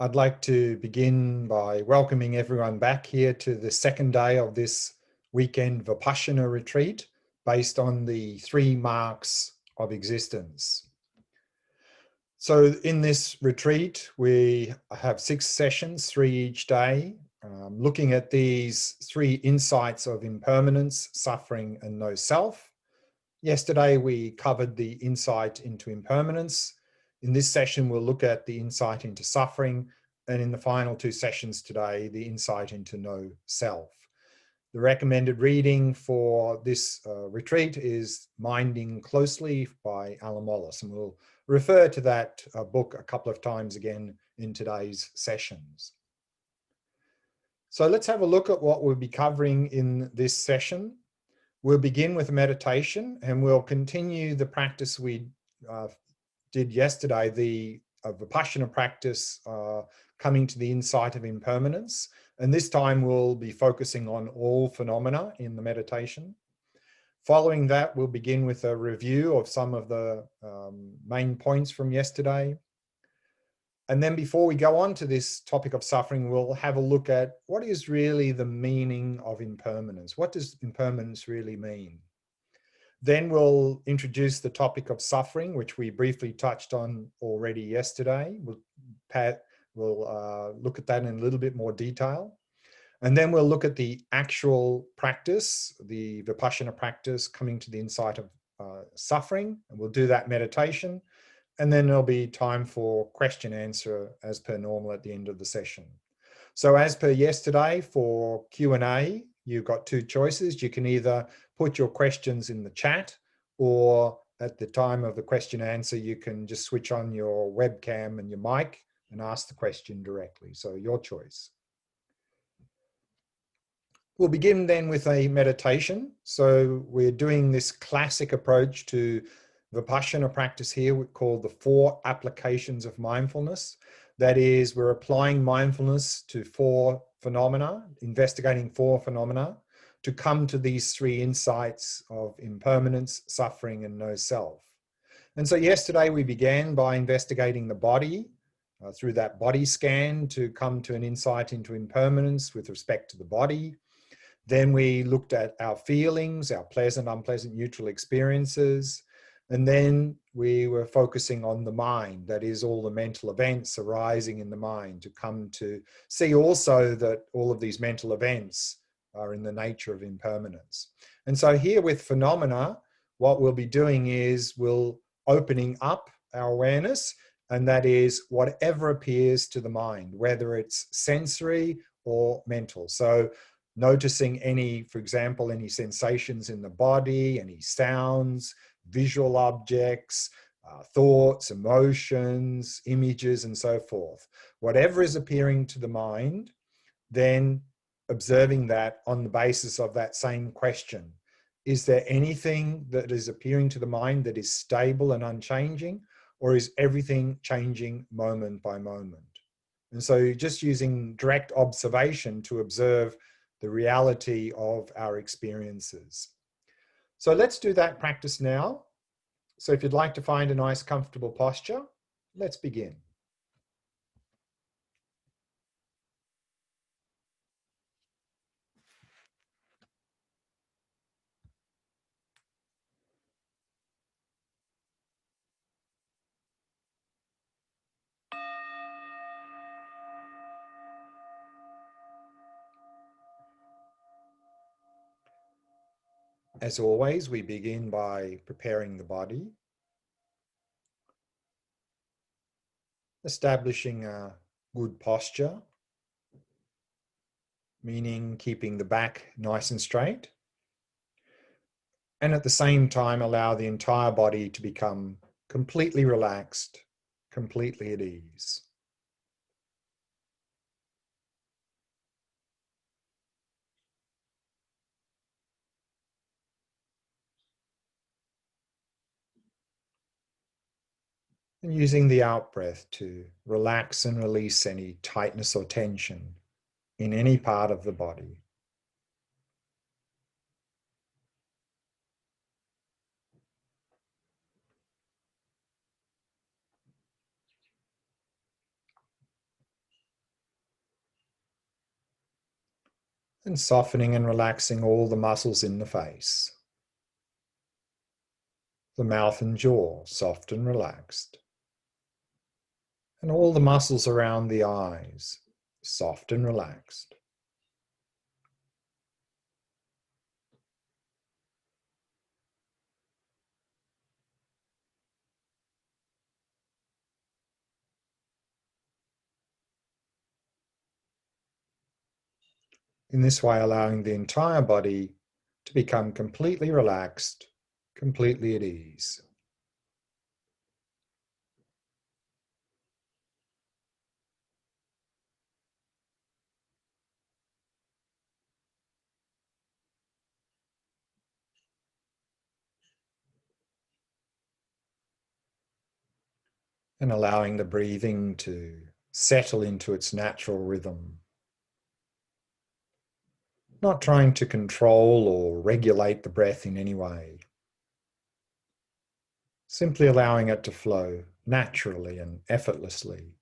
I'd like to begin by welcoming everyone back here to the second day of this weekend Vipassana retreat based on the 3 marks of existence. So in this retreat, we have 6 sessions, 3 each day, looking at these 3 insights of impermanence, suffering, and no self. Yesterday, we covered the insight into impermanence. In this session, we'll look at the insight into suffering, and in the final 2 sessions today, the insight into no self. The recommended reading for this retreat is Minding Closely by Alan Wallace, and we'll refer to that book a couple of times again in today's sessions. So let's have a look at what we'll be covering in this session. We'll begin with a meditation, and we'll continue the practice we did yesterday, the Vipassana practice, coming to the insight of impermanence. And this time we'll be focusing on all phenomena in the meditation. Following that, we'll begin with a review of some of the main points from yesterday. And then before we go on to this topic of suffering, we'll have a look at what is really the meaning of impermanence. What does impermanence really mean? Then we'll introduce the topic of suffering, which we briefly touched on already yesterday. We'll look at that in a little bit more detail. And then we'll look at the actual practice, the Vipassana practice, coming to the insight of suffering. And we'll do that meditation. And then there'll be time for question answer as per normal at the end of the session. So as per yesterday, for Q&A, you've got 2 choices. You can either put your questions in the chat, or at the time of the question answer, you can just switch on your webcam and your mic and ask the question directly. So your choice. We'll begin then with a meditation. So we're doing this classic approach to Vipassana practice here called the 4 applications of mindfulness. That is, we're applying mindfulness to 4 phenomena, investigating 4 phenomena to come to these 3 insights of impermanence, suffering, and no self. And so yesterday we began by investigating the body through that body scan to come to an insight into impermanence with respect to the body. Then we looked at our feelings, our pleasant, unpleasant, neutral experiences. And then we were focusing on the mind, that is all the mental events arising in the mind, to come to see also that all of these mental events are in the nature of impermanence. And so here with phenomena, what we'll be doing is we'll opening up our awareness, and that is whatever appears to the mind, whether it's sensory or mental. So noticing any, for example, any sensations in the body, any sounds, visual objects, thoughts, emotions, images, and so forth. Whatever is appearing to the mind, then observing that on the basis of that same question. Is there anything that is appearing to the mind that is stable and unchanging, or is everything changing moment by moment? And so just using direct observation to observe the reality of our experiences. So let's do that practice now. So if you'd like to find a nice comfortable posture, let's begin. As always, we begin by preparing the body, establishing a good posture, meaning keeping the back nice and straight, and at the same time allow the entire body to become completely relaxed, completely at ease. And using the out-breath to relax and release any tightness or tension in any part of the body. and softening and relaxing all the muscles in the face. The mouth and jaw, soft and relaxed. And all the muscles around the eyes, soft and relaxed. In this way, allowing the entire body to become completely relaxed, completely at ease. And allowing the breathing to settle into its natural rhythm. Not trying to control or regulate the breath in any way. Simply allowing it to flow naturally and effortlessly.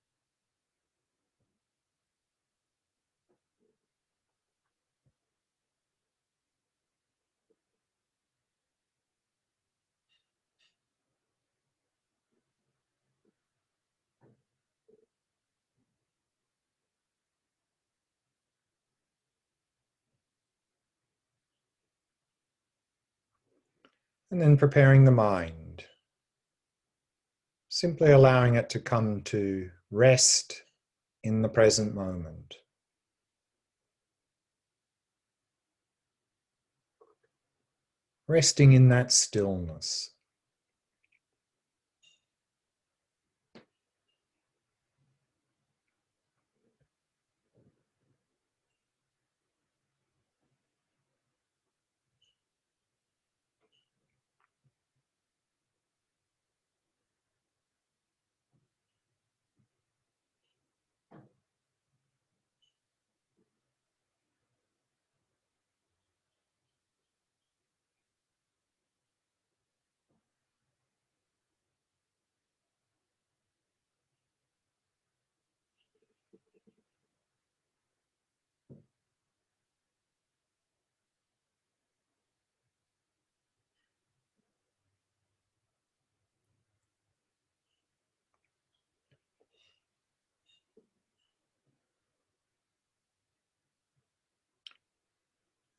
And then preparing the mind. Simply allowing it to come to rest in the present moment. Resting in that stillness.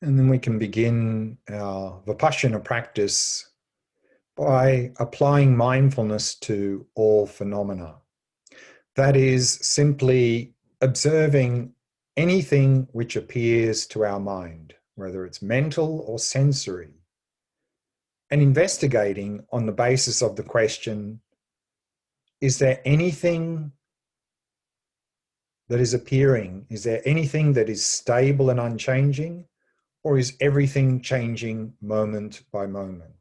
And then we can begin our Vipassana practice by applying mindfulness to all phenomena. That is simply observing anything which appears to our mind, whether it's mental or sensory, and investigating on the basis of the question, is there anything that is appearing? Is there anything that is stable and unchanging? Or is everything changing moment by moment?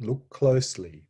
Look closely.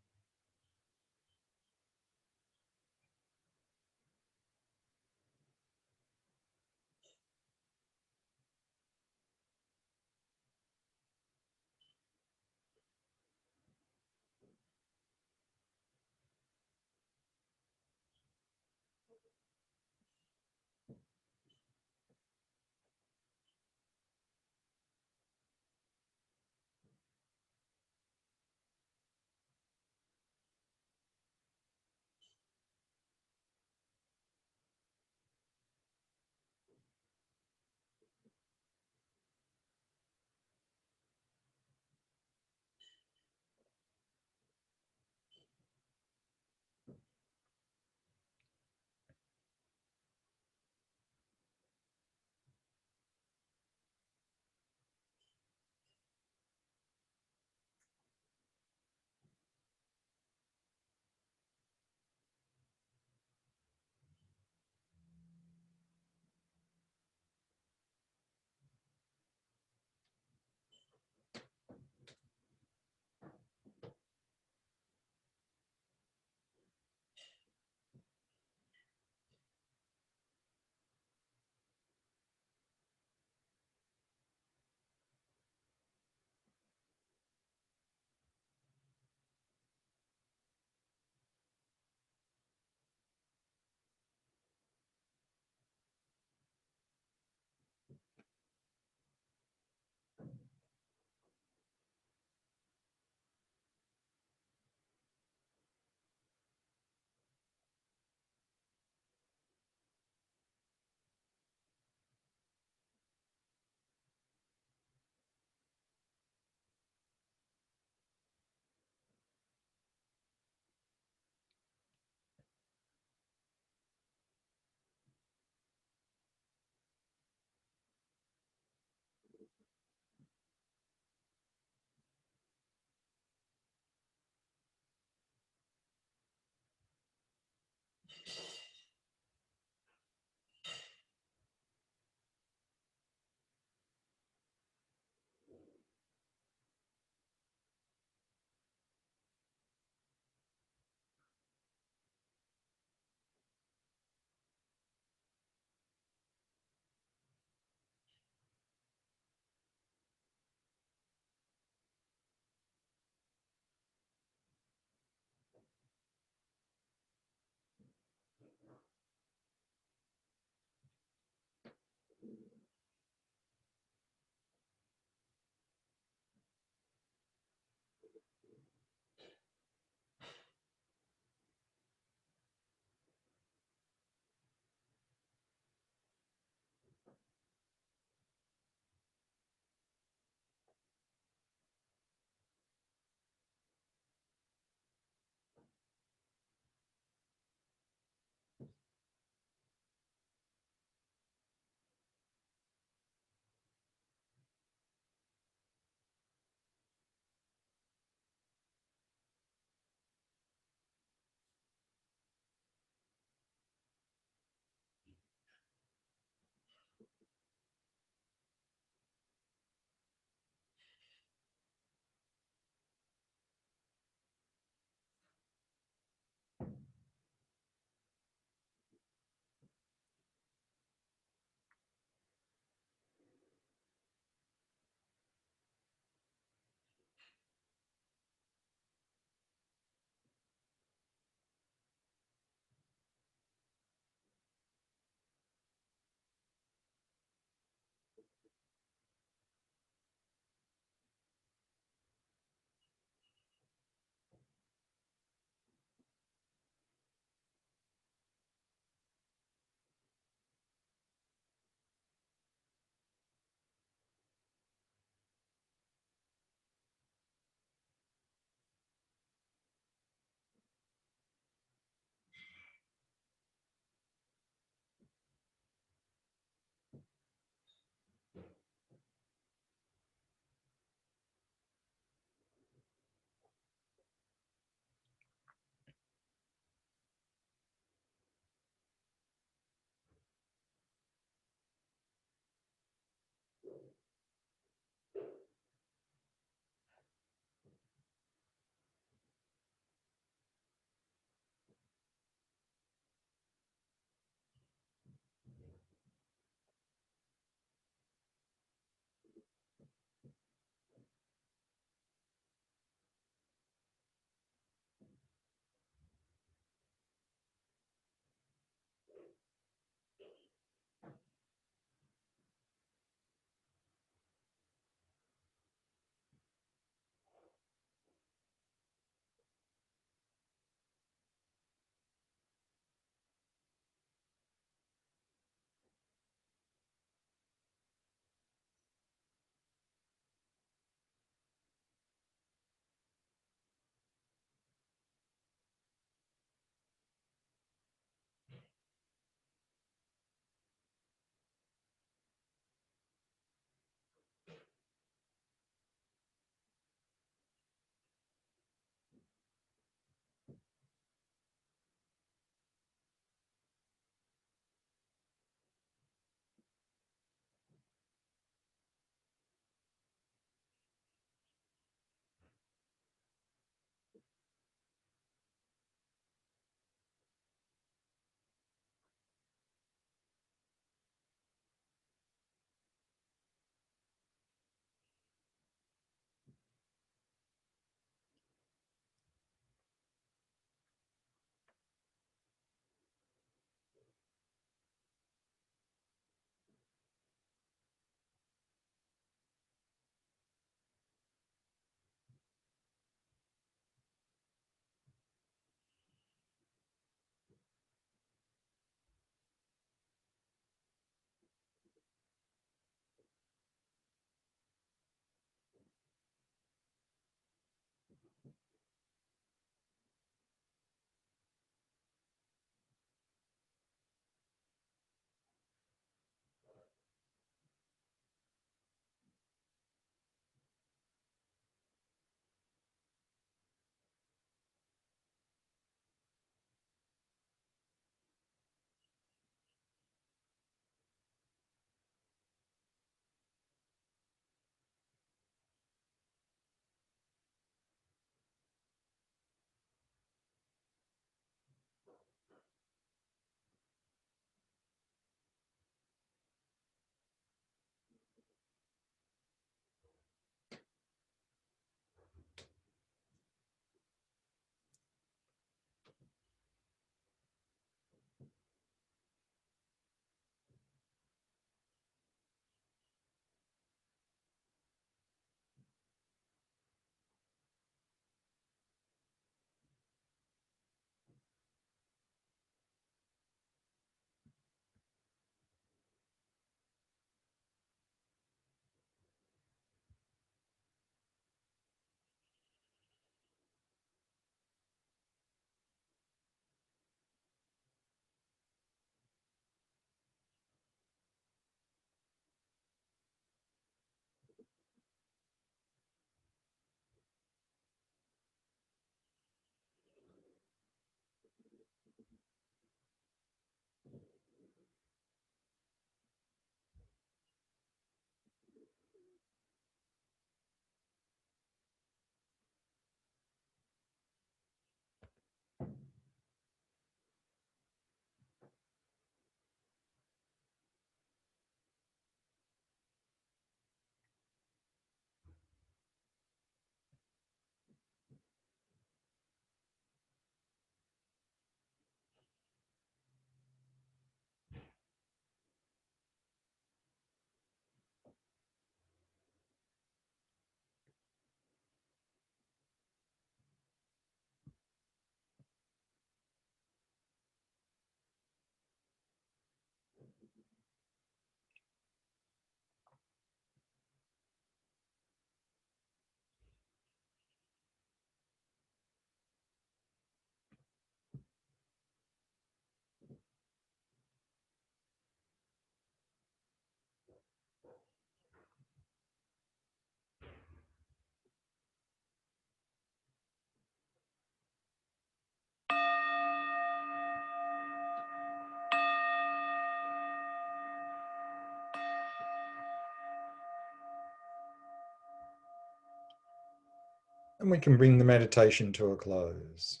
And we can bring the meditation to a close.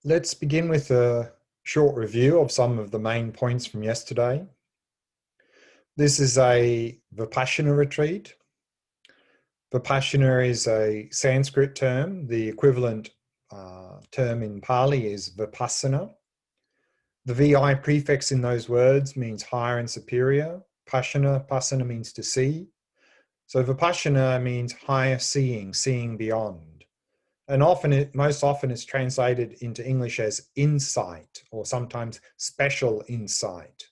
Let's begin with a short review of some of the main points from yesterday. This is a Vipassana retreat. Vipassana is a Sanskrit term. The equivalent term in Pali is Vipassana. The VI prefix in those words means higher and superior. Passana means to see. So Vipassana means higher seeing, seeing beyond. And most often it's translated into English as insight, or sometimes special insight.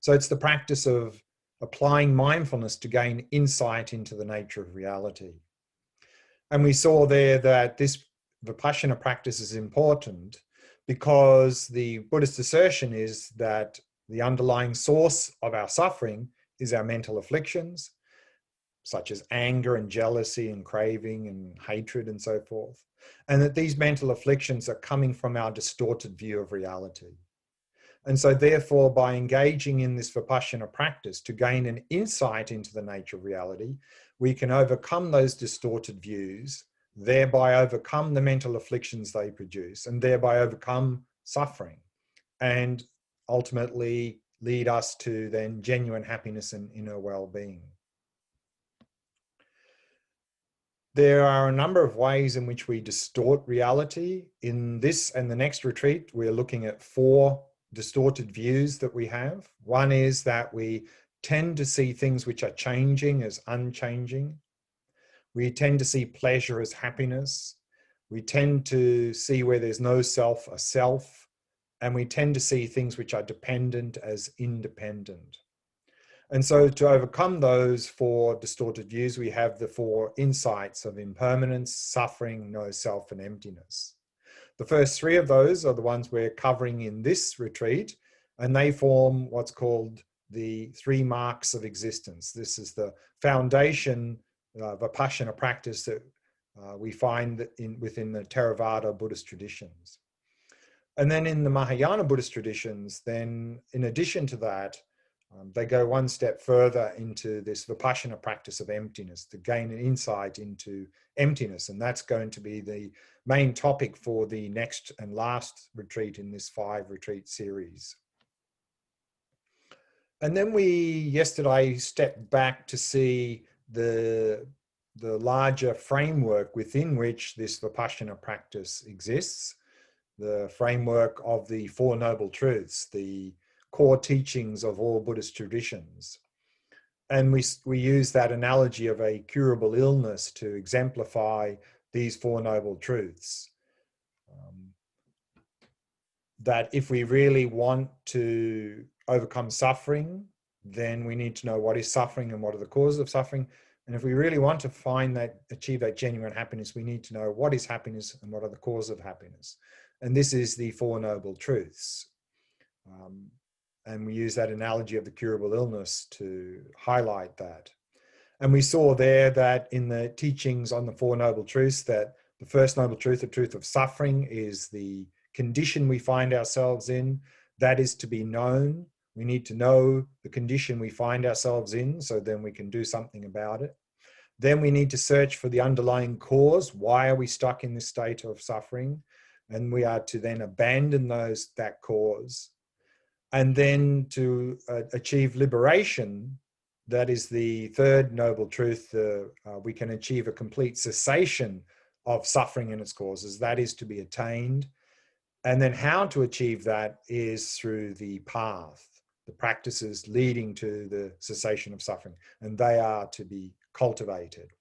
So it's the practice of applying mindfulness to gain insight into the nature of reality. And we saw there that this Vipassana practice is important because the Buddhist assertion is that the underlying source of our suffering is our mental afflictions, such as anger and jealousy and craving and hatred and so forth. And that these mental afflictions are coming from our distorted view of reality. And so therefore, by engaging in this Vipassana practice to gain an insight into the nature of reality, we can overcome those distorted views, thereby overcome the mental afflictions they produce, and thereby overcome suffering, and ultimately lead us to then genuine happiness and inner well-being. There are a number of ways in which we distort reality. In this and the next retreat, we're looking at 4 distorted views that we have. One is that we tend to see things which are changing as unchanging. We tend to see pleasure as happiness. We tend to see where there's no self, a self. And we tend to see things which are dependent as independent. And so to overcome those 4 distorted views, we have the 4 insights of impermanence, suffering, no self, and emptiness. The first 3 of those are the ones we're covering in this retreat, and they form what's called the 3 marks of existence. This is the foundation Vipassana practice that we find within the Theravada Buddhist traditions. And then in the Mahayana Buddhist traditions, then in addition to that, they go one step further into this Vipassana practice of emptiness to gain an insight into emptiness. And that's going to be the main topic for the next and last retreat in this 5 retreat series. And then we yesterday stepped back to see the larger framework within which this Vipassana practice exists, the framework of the 4 Noble Truths, the core teachings of all Buddhist traditions. And we use that analogy of a curable illness to exemplify these 4 Noble Truths. That if we really want to overcome suffering, then we need to know what is suffering and what are the causes of suffering. And if we really want to achieve that genuine happiness, we need to know what is happiness and what are the causes of happiness. And this is the 4 Noble Truths. And we use that analogy of the curable illness to highlight that. And we saw there that in the teachings on the 4 Noble Truths, that the first Noble Truth, the truth of suffering, is the condition we find ourselves in. That is to be known. We need to know the condition we find ourselves in, so then we can do something about it. Then we need to search for the underlying cause. Why are we stuck in this state of suffering? And we are to then abandon that cause. And then to achieve liberation, that is the third noble truth, we can achieve a complete cessation of suffering and its causes. That is to be attained. And then how to achieve that is through the path, the practices leading to the cessation of suffering, and they are to be cultivated.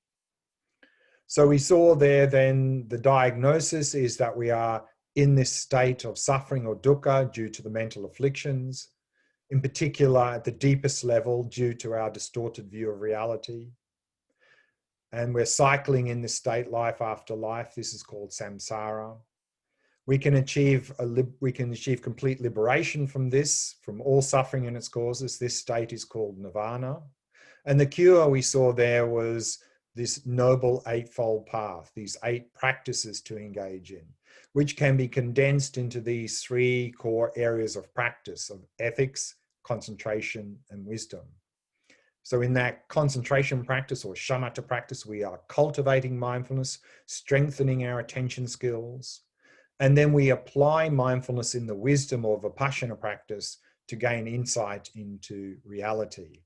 So we saw there then the diagnosis is that we are in this state of suffering or dukkha due to the mental afflictions, in particular at the deepest level due to our distorted view of reality. And we're cycling in this state life after life. This is called samsara. We can achieve complete liberation from this, from all suffering and its causes. This state is called nirvana. And the cure we saw there was this noble eightfold path, these 8 practices to engage in, which can be condensed into these 3 core areas of practice of ethics, concentration, and wisdom. So in that concentration practice or shamatha practice, we are cultivating mindfulness, strengthening our attention skills, and then we apply mindfulness in the wisdom or vipassana practice to gain insight into reality.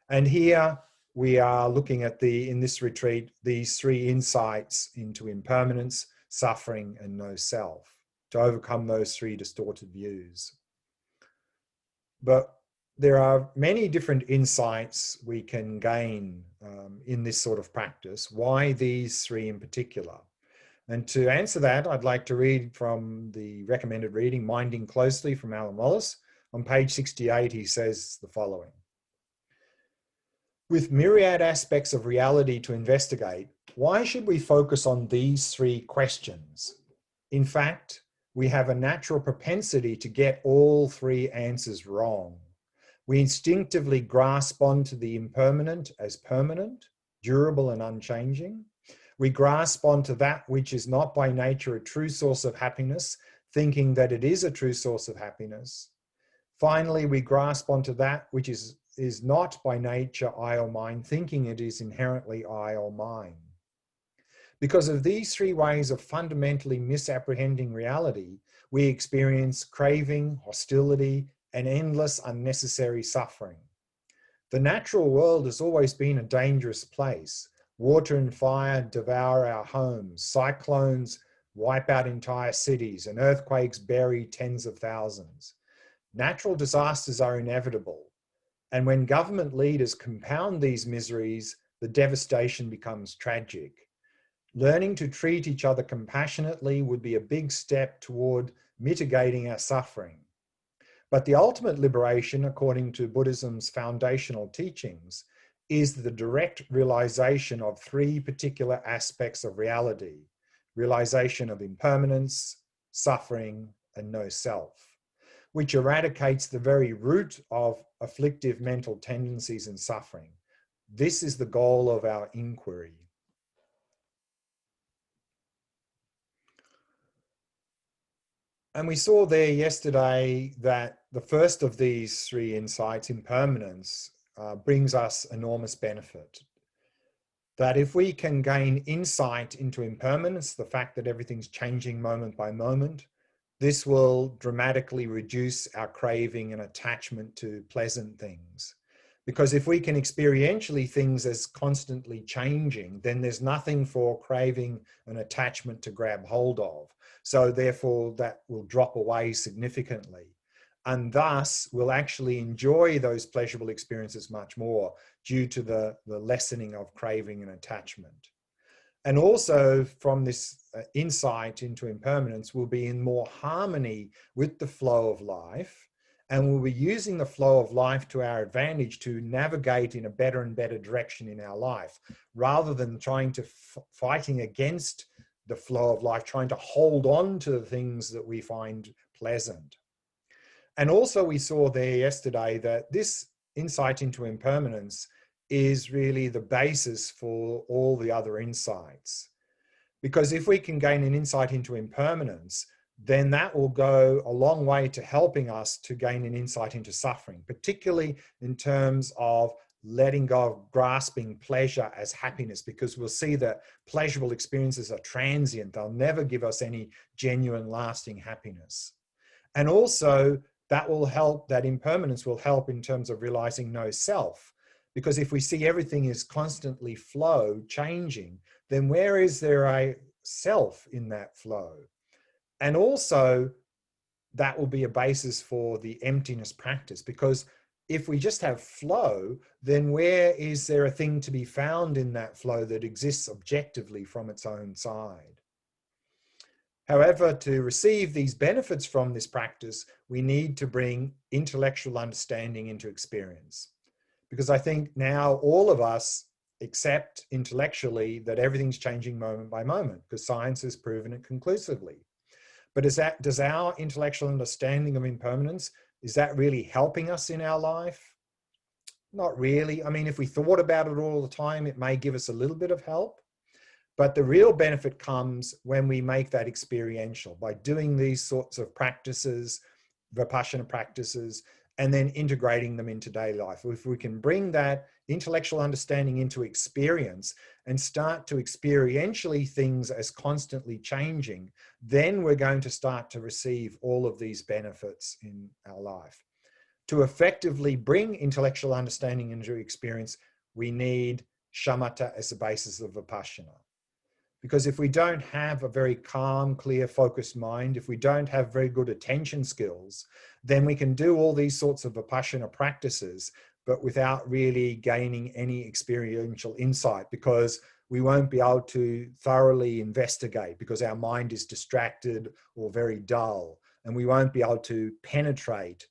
And here we are looking at in this retreat, these three insights into impermanence, suffering, and no self, to overcome those three distorted views. But there are many different insights we can gain in this sort of practice. Why these three in particular? And to answer that, I'd like to read from the recommended reading, Minding Closely, from Alan Wallace. On page 68, he says the following. With myriad aspects of reality to investigate, why should we focus on these three questions? In fact, we have a natural propensity to get all three answers wrong. We instinctively grasp onto the impermanent as permanent, durable and unchanging. We grasp onto that which is not by nature a true source of happiness, thinking that it is a true source of happiness. Finally, we grasp onto that which is not by nature I or mine, thinking it is inherently I or mine. Because of these three ways of fundamentally misapprehending reality, we experience craving, hostility, and endless unnecessary suffering. The natural world has always been a dangerous place. Water and fire devour our homes, cyclones wipe out entire cities, and earthquakes bury tens of thousands. Natural disasters are inevitable. And when government leaders compound these miseries, the devastation becomes tragic. Learning to treat each other compassionately would be a big step toward mitigating our suffering. But the ultimate liberation, according to Buddhism's foundational teachings, is the direct realization of three particular aspects of reality: realization of impermanence, suffering, and no self, which eradicates the very root of afflictive mental tendencies and suffering. This is the goal of our inquiry. And we saw there yesterday that the first of these three insights, impermanence, brings us enormous benefit. That if we can gain insight into impermanence, the fact that everything's changing moment by moment, this will dramatically reduce our craving and attachment to pleasant things. Because if we can experientially things as constantly changing, then there's nothing for craving and attachment to grab hold of. So therefore that will drop away significantly. And thus we'll actually enjoy those pleasurable experiences much more due to the lessening of craving and attachment. And also from this insight into impermanence, we'll be in more harmony with the flow of life, and we'll be using the flow of life to our advantage to navigate in a better and better direction in our life, rather than trying to fighting against the flow of life, trying to hold on to the things that we find pleasant. And also we saw there yesterday that this insight into impermanence is really the basis for all the other insights. Because if we can gain an insight into impermanence, then that will go a long way to helping us to gain an insight into suffering, particularly in terms of letting go of grasping pleasure as happiness, because we'll see that pleasurable experiences are transient. They'll never give us any genuine lasting happiness. And also that will help, that impermanence will help in terms of realizing no self. Because if we see everything is constantly flow, changing, then where is there a self in that flow? And also that will be a basis for the emptiness practice, because if we just have flow, then where is there a thing to be found in that flow that exists objectively from its own side? However, to receive these benefits from this practice, we need to bring intellectual understanding into experience. Because I think now all of us accept intellectually that everything's changing moment by moment, because science has proven it conclusively. But does our intellectual understanding of impermanence, is that really helping us in our life? Not really. I mean, if we thought about it all the time, it may give us a little bit of help. But the real benefit comes when we make that experiential, by doing these sorts of practices, Vipassana practices, and then integrating them into daily life. If we can bring that intellectual understanding into experience and start to experientially things as constantly changing, then we're going to start to receive all of these benefits in our life. To effectively bring intellectual understanding into experience, we need shamatha as the basis of vipassana. Because if we don't have a very calm, clear, focused mind, if we don't have very good attention skills, then we can do all these sorts of vipassana practices, but without really gaining any experiential insight, because we won't be able to thoroughly investigate because our mind is distracted or very dull, and we won't be able to penetrate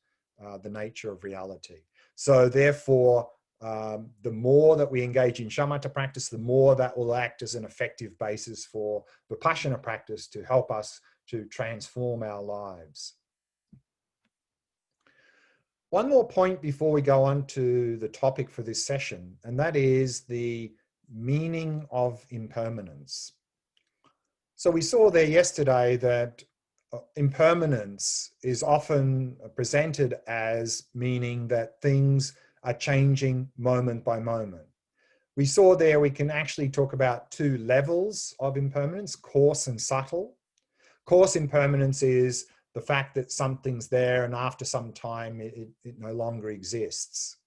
the nature of reality. So therefore, the more that we engage in shamatha practice, the more that will act as an effective basis for vipassana practice to help us to transform our lives. One more point before we go on to the topic for this session, and that is the meaning of impermanence. So we saw there yesterday that impermanence is often presented as meaning that things are changing moment by moment. We saw there we can actually talk about two levels of impermanence, coarse and subtle. Coarse impermanence is the fact that something's there and after some time it no longer exists.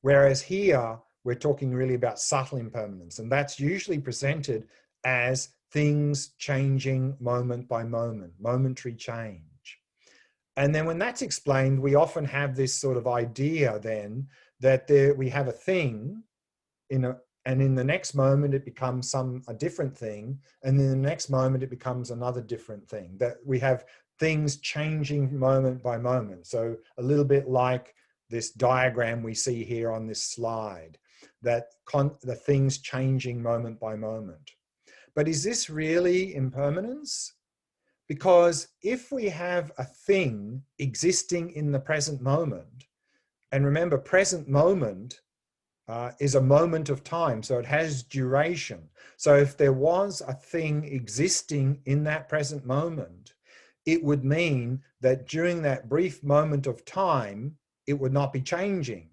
Whereas here we're talking really about subtle impermanence, and that's usually presented as things changing moment by moment, momentary change. And then when that's explained, we often have this sort of idea then that we have a thing and in the next moment it becomes a different thing, and in the next moment it becomes another different thing, that we have things changing moment by moment. So a little bit like this diagram we see here on this slide, that the things changing moment by moment. But is this really impermanence? Because if we have a thing existing in the present moment, and remember, present moment is a moment of time, so it has duration. So if there was a thing existing in that present moment, it would mean that during that brief moment of time, it would not be changing.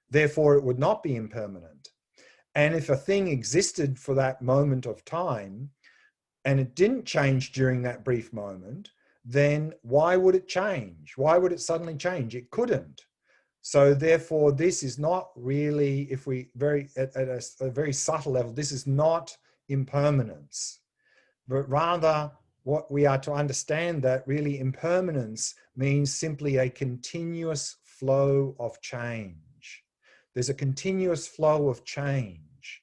Therefore, it would not be impermanent. And if a thing existed for that moment of time and it didn't change during that brief moment, then why would it change? Why would it suddenly change? It couldn't. So therefore, this is not really, if we at a very subtle level, this is not impermanence, but rather what we are to understand that really impermanence means simply a continuous flow of change. There's a continuous flow of change.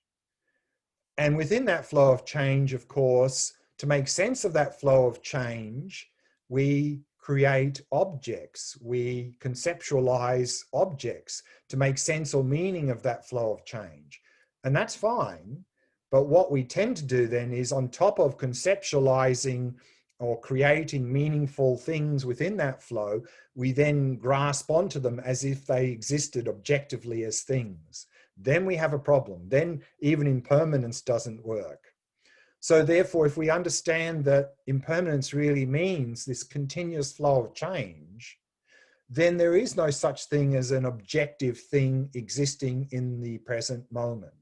And within that flow of change, of course, to make sense of that flow of change, we create objects, we conceptualize objects to make sense or meaning of that flow of change. And that's fine. But what we tend to do then is, on top of conceptualizing or creating meaningful things within that flow, we then grasp onto them as if they existed objectively as things. Then we have a problem. Then even impermanence doesn't work. So therefore, if we understand that impermanence really means this continuous flow of change, then there is no such thing as an objective thing existing in the present moment.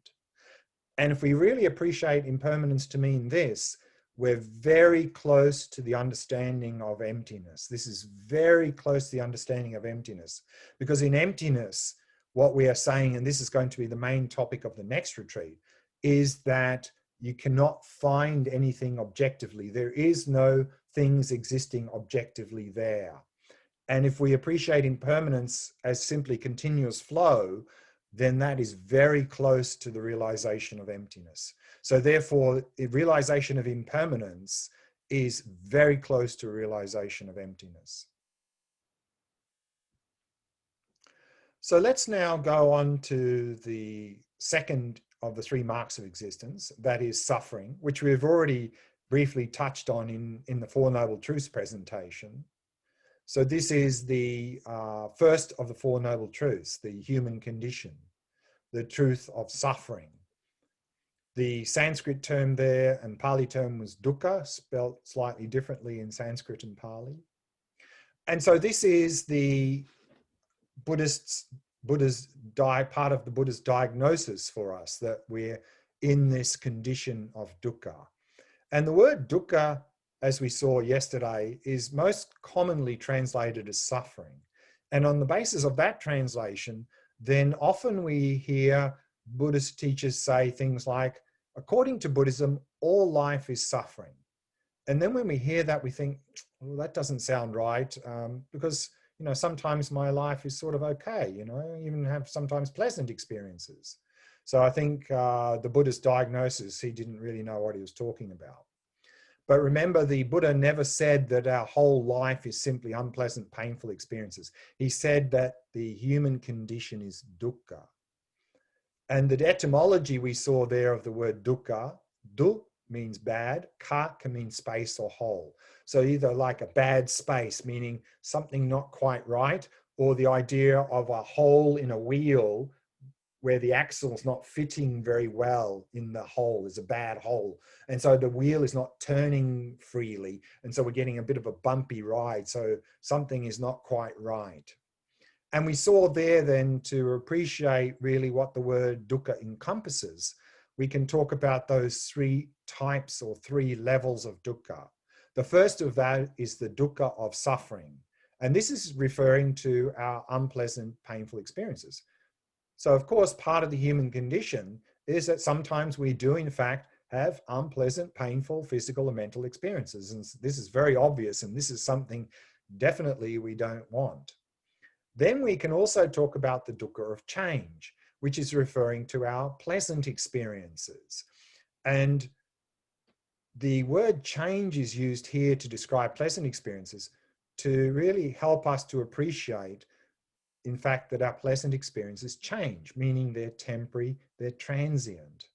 And if we really appreciate impermanence to mean this, we're very close to the understanding of emptiness. This is very close to the understanding of emptiness, because in emptiness, what we are saying, and this is going to be the main topic of the next retreat, is that you cannot find anything objectively. There is no things existing objectively there. And if we appreciate impermanence as simply continuous flow, then that is very close to the realization of emptiness. So therefore, the realization of impermanence is very close to a realization of emptiness. So let's now go on to the second of the three marks of existence, that is suffering, which we've already briefly touched on in the Four Noble Truths presentation. So this is the first of the Four Noble Truths, the human condition, the truth of suffering. The Sanskrit term there and Pali term was dukkha, spelled slightly differently in Sanskrit and Pali. And so this is the Buddhists' part of the Buddha's diagnosis for us, that we're in this condition of dukkha. And the word dukkha, as we saw yesterday, is most commonly translated as suffering. And on the basis of that translation, then often we hear Buddhist teachers say things like, according to Buddhism, all life is suffering. And then when we hear that, we think, well, that doesn't sound right, because sometimes my life is sort of okay, I even have sometimes pleasant experiences. So I think the Buddha's diagnosis, he didn't really know what he was talking about. But remember, the Buddha never said that our whole life is simply unpleasant, painful experiences. He said that the human condition is dukkha. And the etymology we saw there of the word dukkha, du means bad, ka can mean space or hole. So either like a bad space, meaning something not quite right, or the idea of a hole in a wheel where the axle's not fitting very well in the hole, is a bad hole. And so the wheel is not turning freely. And so we're getting a bit of a bumpy ride. So something is not quite right. And we saw there then, to appreciate really what the word dukkha encompasses, we can talk about those three types or three levels of dukkha. The first of that is the dukkha of suffering. And this is referring to our unpleasant, painful experiences. So of course, part of the human condition is that sometimes we do in fact have unpleasant, painful physical and mental experiences. And this is very obvious, and this is something definitely we don't want. Then we can also talk about the dukkha of change, which is referring to our pleasant experiences. And the word change is used here to describe pleasant experiences to really help us to appreciate, in fact, that our pleasant experiences change, meaning they're temporary, they're transient.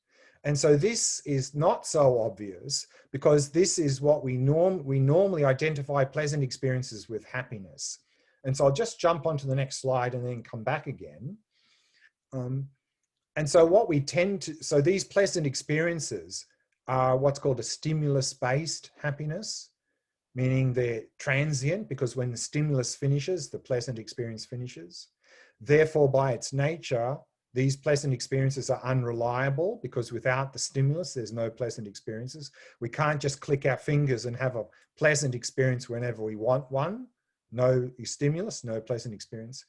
And so this is not so obvious, because this is what we normally identify pleasant experiences with happiness. And so I'll just jump onto the next slide and then come back again. And so what we tend to, so these pleasant experiences are what's called a stimulus-based happiness, meaning they're transient, because when the stimulus finishes, the pleasant experience finishes. Therefore, by its nature, these pleasant experiences are unreliable, because without the stimulus, there's no pleasant experiences. We can't just click our fingers and have a pleasant experience whenever we want one. No stimulus, no pleasant experience.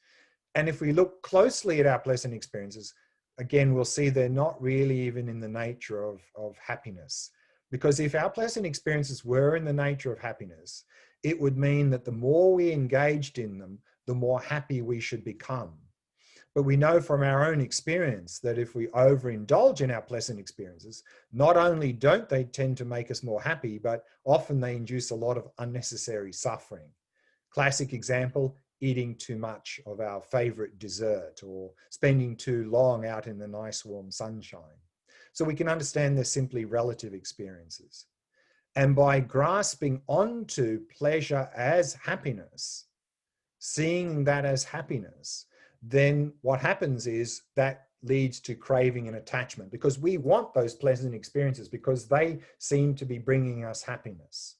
And if we look closely at our pleasant experiences, again, we'll see they're not really even in the nature of happiness. Because if our pleasant experiences were in the nature of happiness, it would mean that the more we engaged in them, the more happy we should become. But we know from our own experience that if we overindulge in our pleasant experiences, not only don't they tend to make us more happy, but often they induce a lot of unnecessary suffering. Classic example, eating too much of our favorite dessert, or spending too long out in the nice warm sunshine. So we can understand they're simply relative experiences. And by grasping onto pleasure as happiness, seeing that as happiness, then what happens is that leads to craving and attachment, because we want those pleasant experiences because they seem to be bringing us happiness.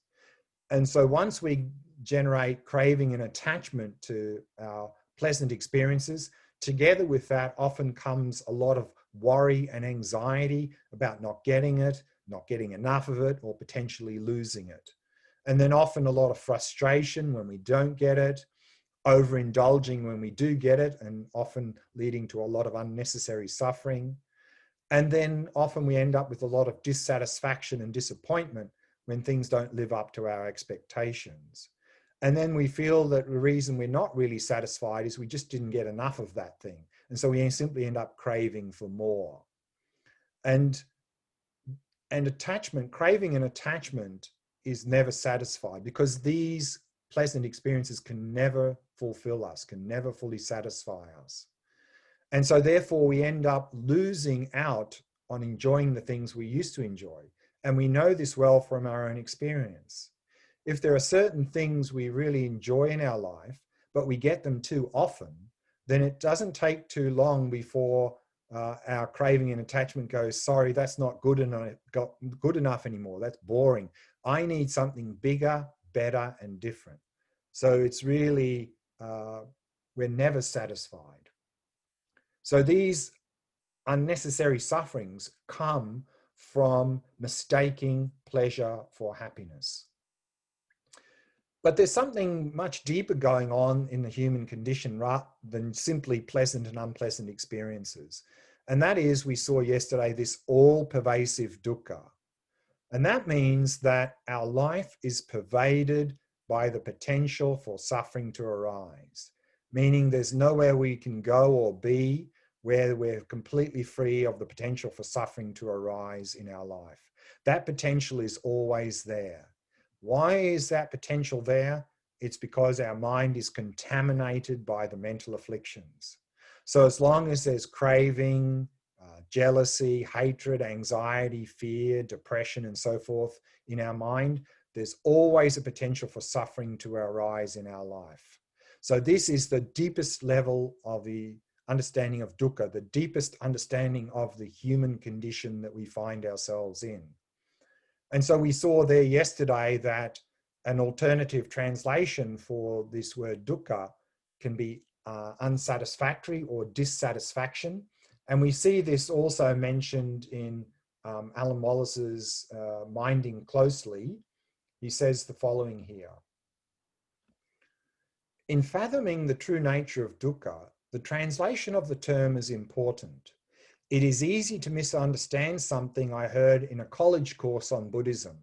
And so once we generate craving and attachment to our pleasant experiences, together with that often comes a lot of worry and anxiety about not getting it, not getting enough of it, or potentially losing it. And then often a lot of frustration when we don't get it, overindulging when we do get it, and often leading to a lot of unnecessary suffering. And then often we end up with a lot of dissatisfaction and disappointment when things don't live up to our expectations. And then we feel that the reason we're not really satisfied is we just didn't get enough of that thing. And so we simply end up craving for more. And attachment, craving and attachment is never satisfied, because these pleasant experiences can never fulfill us, can never fully satisfy us. And so therefore we end up losing out on enjoying the things we used to enjoy. And we know this well from our own experience. If there are certain things we really enjoy in our life, but we get them too often, then it doesn't take too long before our craving and attachment goes, sorry, that's not good enough anymore. That's boring. I need something bigger, better, and different. So it's really, we're never satisfied. So these unnecessary sufferings come from mistaking pleasure for happiness. But there's something much deeper going on in the human condition rather than simply pleasant and unpleasant experiences. And that is, we saw yesterday, this all-pervasive dukkha. And that means that our life is pervaded by the potential for suffering to arise, meaning there's nowhere we can go or be where we're completely free of the potential for suffering to arise in our life. That potential is always there. Why is that potential there? It's because our mind is contaminated by the mental afflictions. So as long as there's craving, jealousy, hatred, anxiety, fear, depression, and so forth in our mind, there's always a potential for suffering to arise in our life. So this is the deepest level of the understanding of dukkha, the deepest understanding of the human condition that we find ourselves in. And so we saw there yesterday that an alternative translation for this word dukkha can be unsatisfactory or dissatisfaction. And we see this also mentioned in Alan Wallace's Minding Closely. He says the following here. In fathoming the true nature of dukkha, the translation of the term is important. It is easy to misunderstand something I heard in a college course on Buddhism,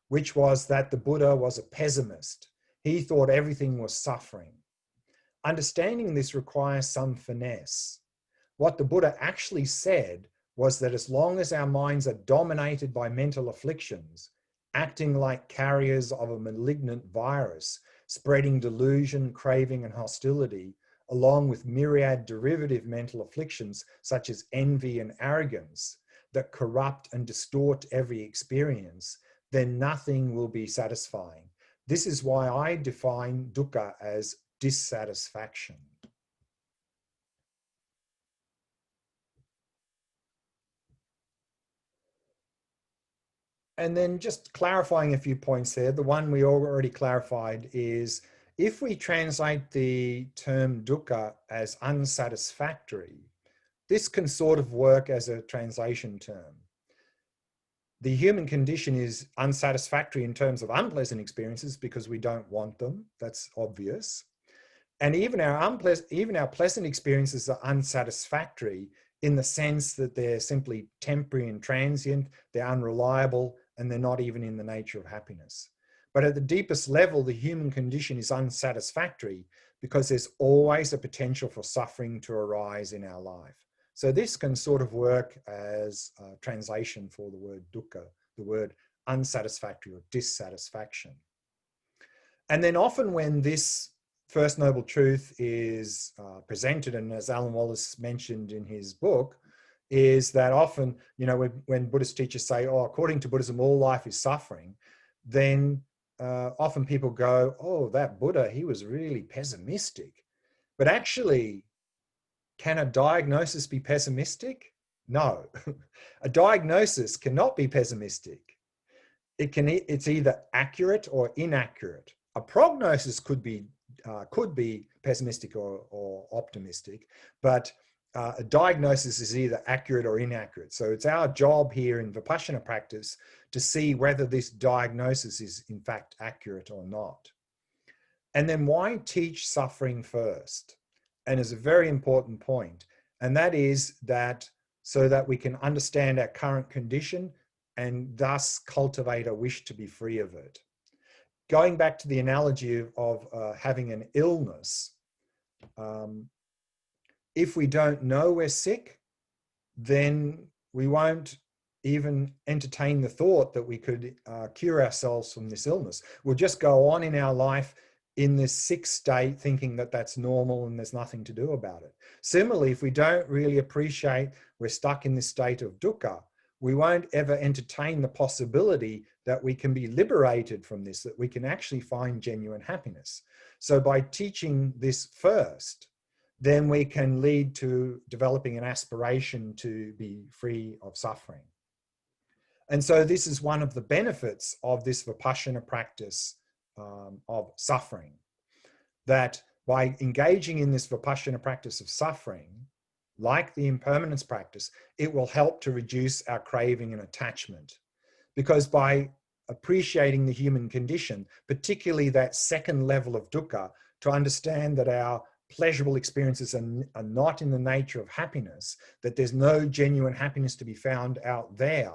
which was that the Buddha was a pessimist. He thought everything was suffering. Understanding this requires some finesse. What the Buddha actually said was that as long as our minds are dominated by mental afflictions, acting like carriers of a malignant virus, spreading delusion, craving, and hostility, along with myriad derivative mental afflictions such as envy and arrogance that corrupt and distort every experience, then nothing will be satisfying. This is why I define dukkha as dissatisfaction. And then just clarifying a few points there, the one we already clarified is if we translate the term dukkha as unsatisfactory, this can sort of work as a translation term. The human condition is unsatisfactory in terms of unpleasant experiences because we don't want them. That's obvious. And even our pleasant experiences are unsatisfactory in the sense that they're simply temporary and transient, they're unreliable, and they're not even in the nature of happiness. But at the deepest level, the human condition is unsatisfactory because there's always a potential for suffering to arise in our life. So this can sort of work as a translation for the word dukkha, the word unsatisfactory or dissatisfaction. And then often when this First Noble Truth is presented, and as Alan Wallace mentioned in his book, is that often, when Buddhist teachers say, oh, according to Buddhism, all life is suffering, then often people go, oh, that Buddha, he was really pessimistic. But actually, can a diagnosis be pessimistic? No. A diagnosis cannot be pessimistic. It's either accurate or inaccurate. A prognosis could be pessimistic or optimistic, but a diagnosis is either accurate or inaccurate. So it's our job here in Vipassana practice to see whether this diagnosis is in fact accurate or not. And then why teach suffering first? And it's a very important point. And that is that so that we can understand our current condition and thus cultivate a wish to be free of it. Going back to the analogy of having an illness, if we don't know we're sick, then we won't even entertain the thought that we could cure ourselves from this illness. We'll just go on in our life in this sick state thinking that that's normal and there's nothing to do about it. Similarly, if we don't really appreciate we're stuck in this state of dukkha, we won't ever entertain the possibility that we can be liberated from this, that we can actually find genuine happiness. So by teaching this first, then we can lead to developing an aspiration to be free of suffering. And so this is one of the benefits of this Vipassana practice of suffering, that by engaging in this Vipassana practice of suffering, like the impermanence practice, it will help to reduce our craving and attachment. Because by appreciating the human condition, particularly that second level of dukkha, to understand that our pleasurable experiences are not in the nature of happiness, that there's no genuine happiness to be found out there,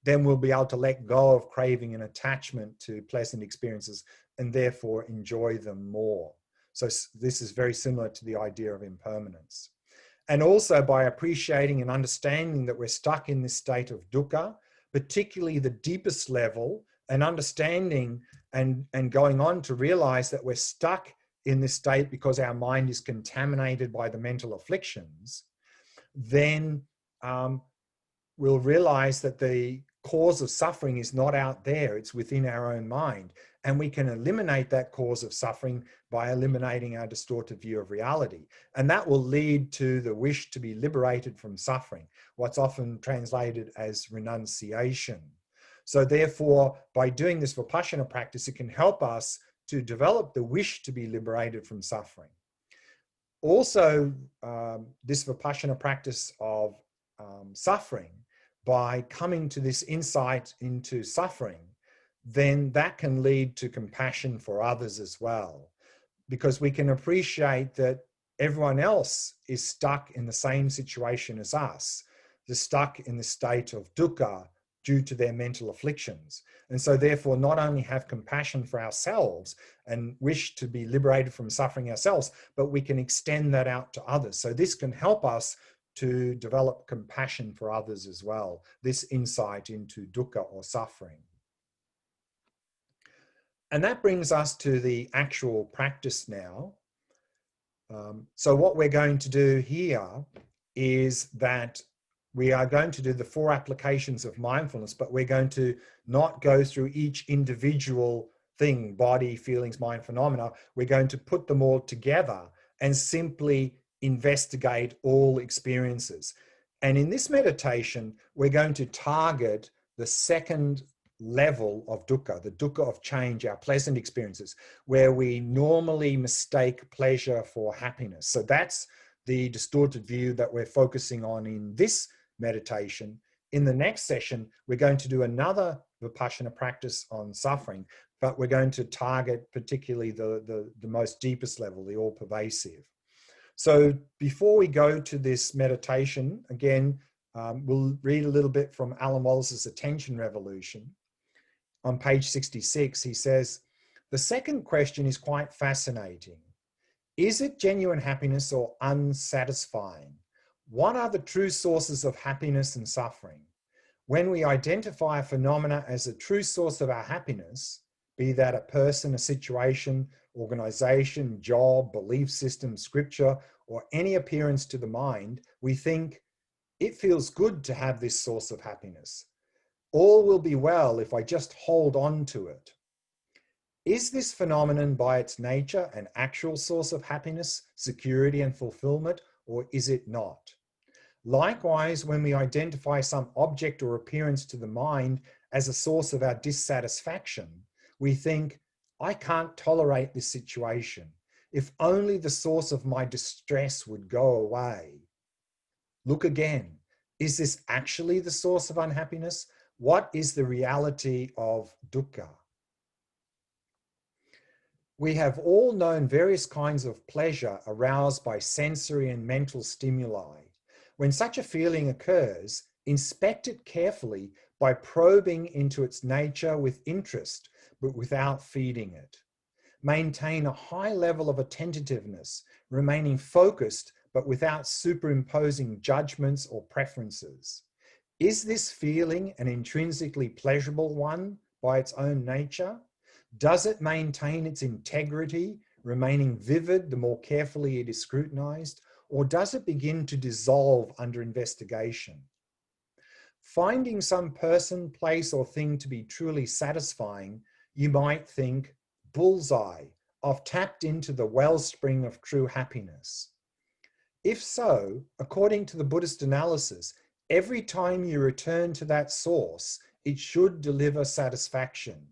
then we'll be able to let go of craving and attachment to pleasant experiences and therefore enjoy them more. So this is very similar to the idea of impermanence. And also by appreciating and understanding that we're stuck in this state of dukkha, particularly the deepest level, and understanding and going on to realize that we're stuck in this state because our mind is contaminated by the mental afflictions, then we'll realize that the cause of suffering is not out there, it's within our own mind. And we can eliminate that cause of suffering by eliminating our distorted view of reality. And that will lead to the wish to be liberated from suffering, what's often translated as renunciation. So therefore, by doing this Vipassana practice, it can help us to develop the wish to be liberated from suffering. Also, this Vipassana practice of suffering, by coming to this insight into suffering, then that can lead to compassion for others as well, because we can appreciate that everyone else is stuck in the same situation as us. They're stuck in the state of dukkha due to their mental afflictions. And so therefore not only have compassion for ourselves and wish to be liberated from suffering ourselves, but we can extend that out to others. So this can help us to develop compassion for others as well, this insight into dukkha or suffering. And that brings us to the actual practice now. So what we're going to do here is that we are going to do the 4 applications of mindfulness, but we're going to not go through each individual thing, body, feelings, mind, phenomena. We're going to put them all together and simply investigate all experiences. And in this meditation, we're going to target the second level of dukkha, the dukkha of change, our pleasant experiences, where we normally mistake pleasure for happiness. So that's the distorted view that we're focusing on in this meditation. In the next session, we're going to do another Vipassana practice on suffering, but we're going to target particularly the most deepest level, the all-pervasive. So before we go to this meditation, again, we'll read a little bit from Alan Wallace's Attention Revolution. On page 66, he says, the second question is quite fascinating. Is it genuine happiness or unsatisfying? What are the true sources of happiness and suffering? When we identify a phenomena as a true source of our happiness, be that a person, a situation, organization, job, belief system, scripture, or any appearance to the mind, we think, it feels good to have this source of happiness. All will be well if I just hold on to it. Is this phenomenon by its nature an actual source of happiness, security, and fulfillment, or is it not? Likewise, when we identify some object or appearance to the mind as a source of our dissatisfaction, we think, I can't tolerate this situation. If only the source of my distress would go away. Look again. Is this actually the source of unhappiness? What is the reality of dukkha? We have all known various kinds of pleasure aroused by sensory and mental stimuli. When such a feeling occurs, inspect it carefully by probing into its nature with interest, but without feeding it. Maintain a high level of attentiveness, remaining focused, but without superimposing judgments or preferences. Is this feeling an intrinsically pleasurable one by its own nature? Does it maintain its integrity, remaining vivid the more carefully it is scrutinized, or does it begin to dissolve under investigation? Finding some person, place, or thing to be truly satisfying, you might think, bullseye, I've tapped into the wellspring of true happiness. If so, according to the Buddhist analysis, every time you return to that source, it should deliver satisfaction.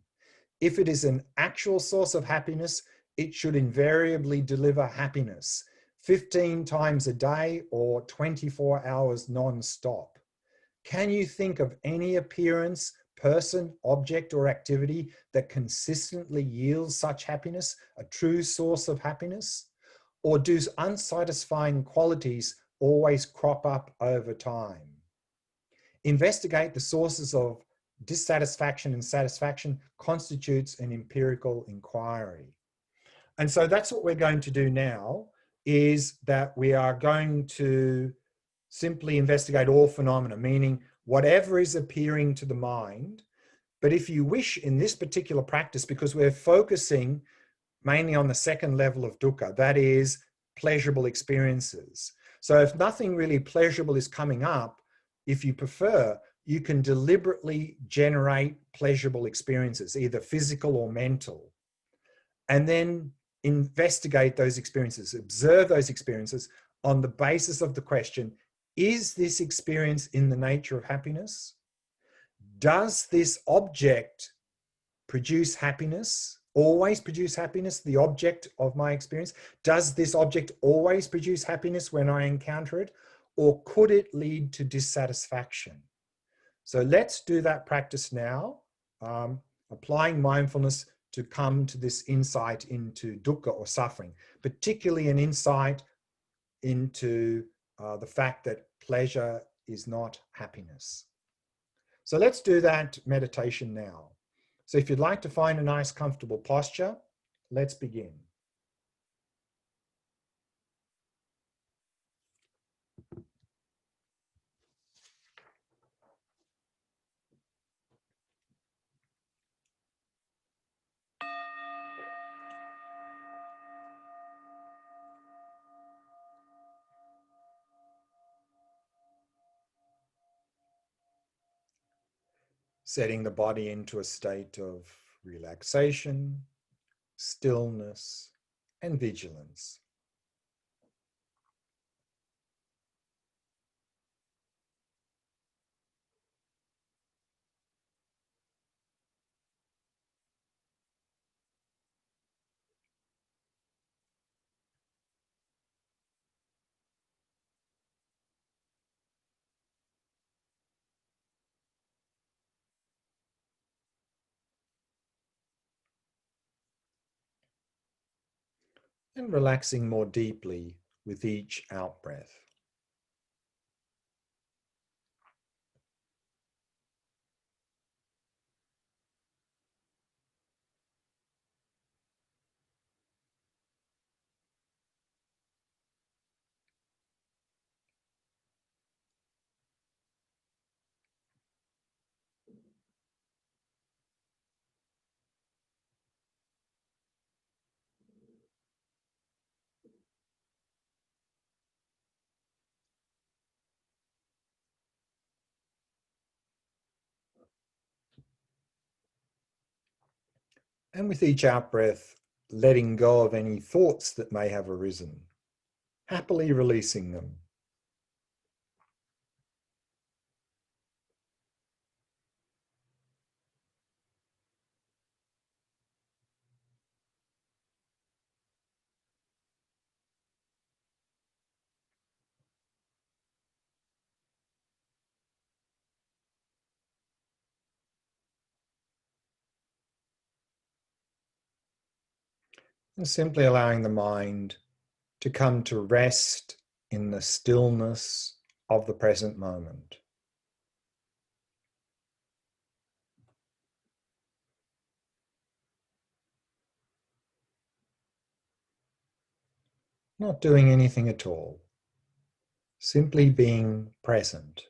If it is an actual source of happiness, it should invariably deliver happiness. 15 times a day or 24 hours non-stop? Can you think of any appearance, person, object, or activity that consistently yields such happiness, a true source of happiness? Or do unsatisfying qualities always crop up over time? Investigate the sources of dissatisfaction and satisfaction constitutes an empirical inquiry. And so that's what we're going to do now, is that we are going to simply investigate all phenomena, meaning whatever is appearing to the mind. But if you wish, in this particular practice, because we're focusing mainly on the second level of dukkha, that is pleasurable experiences. So if nothing really pleasurable is coming up, if you prefer, you can deliberately generate pleasurable experiences, either physical or mental, and then investigate those experiences, observe those experiences on the basis of the question, is this experience in the nature of happiness? Does this object produce happiness, always produce happiness, the object of my experience? Does this object always produce happiness when I encounter it? Or could it lead to dissatisfaction? So let's do that practice now, applying mindfulness to come to this insight into dukkha or suffering, particularly an insight into the fact that pleasure is not happiness. So let's do that meditation now. So if you'd like to find a nice, comfortable posture, let's begin. Setting the body into a state of relaxation, stillness, and vigilance. And relaxing more deeply with each out-breath. And with each out-breath, letting go of any thoughts that may have arisen, happily releasing them. And simply allowing the mind to come to rest in the stillness of the present moment. Not doing anything at all, simply being present.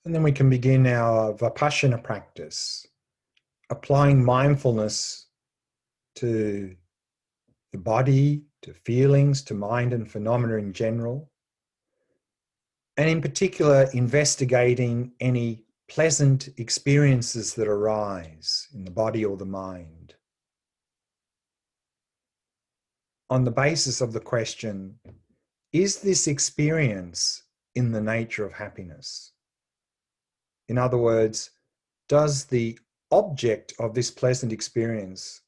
And then we can begin our Vipassana practice, applying mindfulness to the body, to feelings, to mind and phenomena in general, and in particular, investigating any pleasant experiences that arise in the body or the mind on the basis of the question, is this experience in the nature of happiness? In other words, does the object of this pleasant experience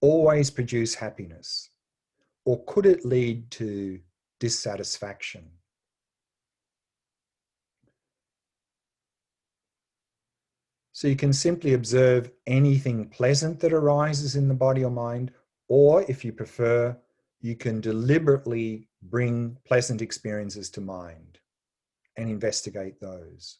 always produce happiness? Or could it lead to dissatisfaction? So you can simply observe anything pleasant that arises in the body or mind, or if you prefer, you can deliberately bring pleasant experiences to mind and investigate those.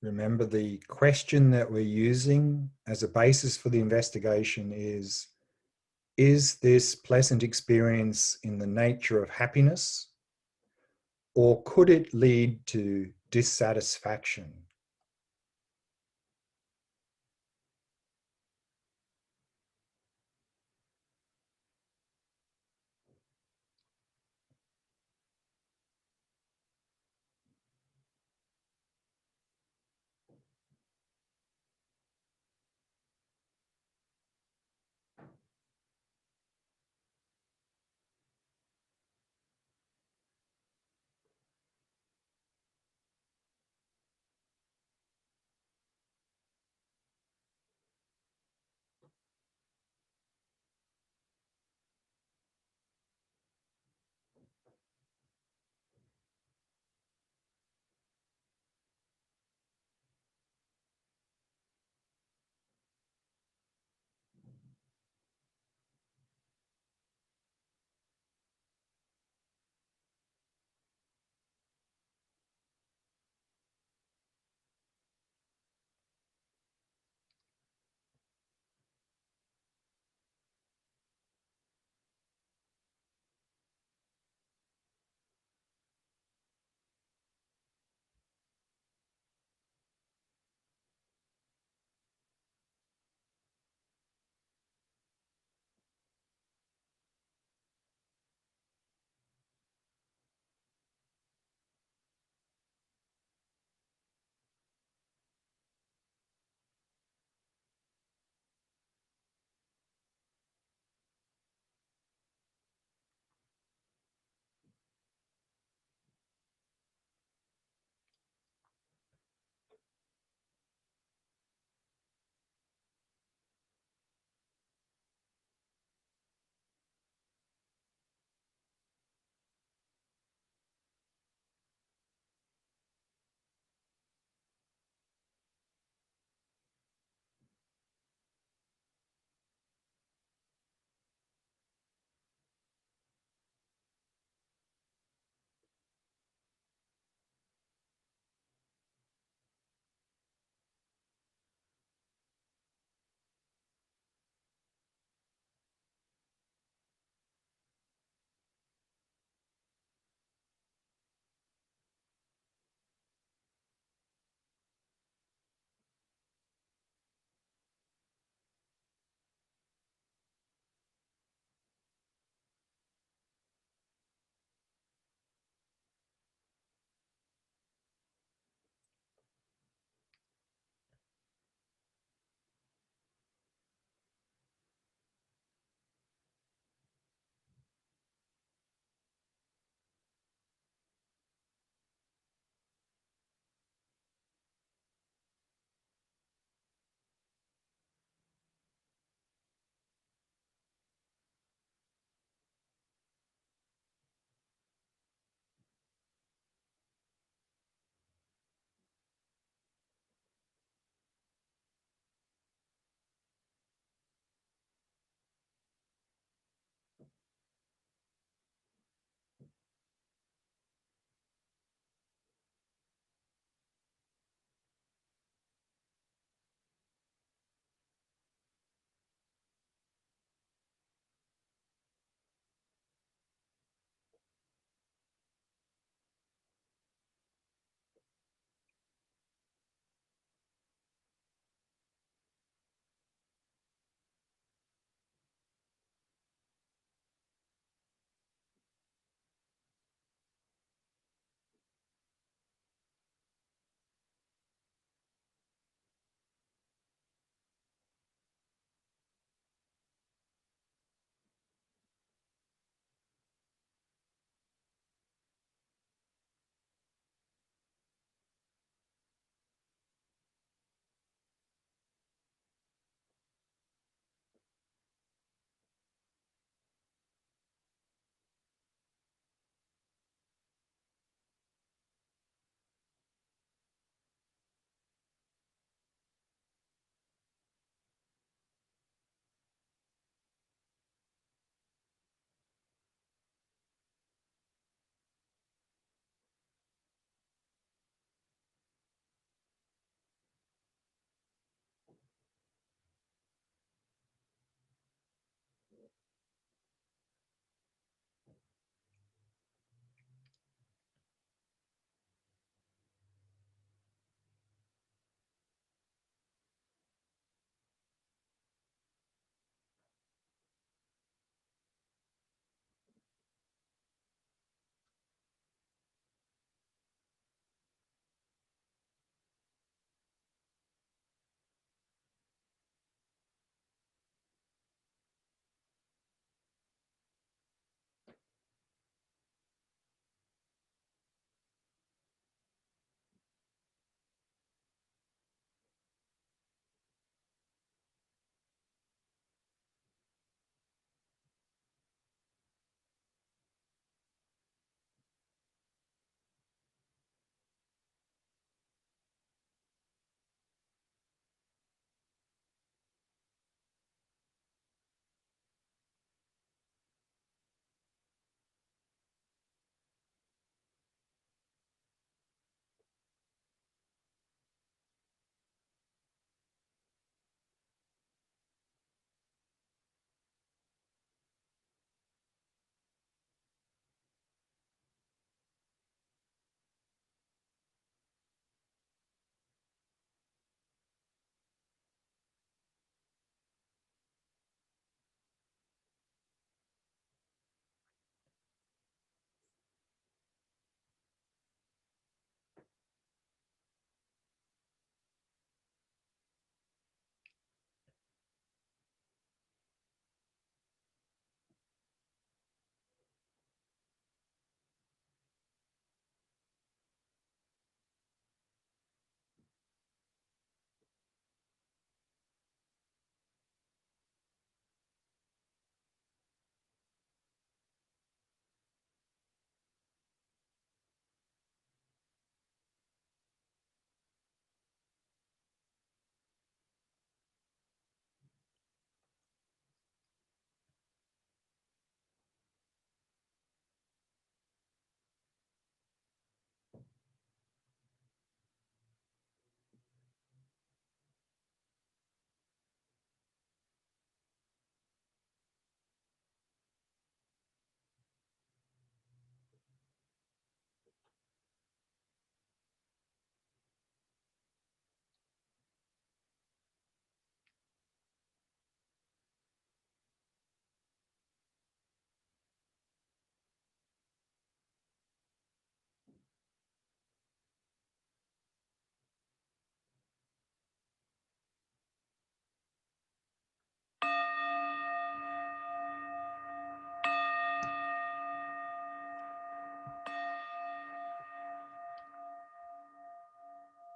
Remember, the question that we're using as a basis for the investigation is this pleasant experience in the nature of happiness, or could it lead to dissatisfaction?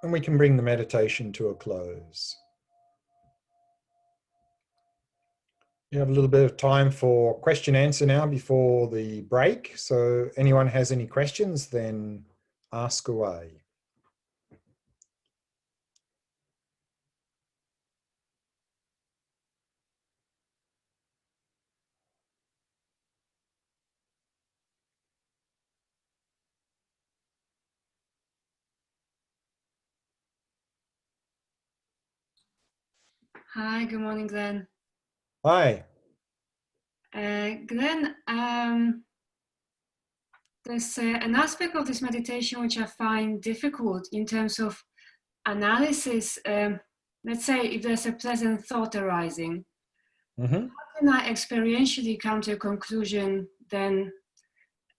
And we can bring the meditation to a close. We have a little bit of time for question answer now before the break. So anyone has any questions, then ask away. Hi, good morning, Glenn. Hi. Glenn, there's an aspect of this meditation which I find difficult in terms of analysis. Let's say if there's a pleasant thought arising, Mm-hmm. how can I experientially come to a conclusion then,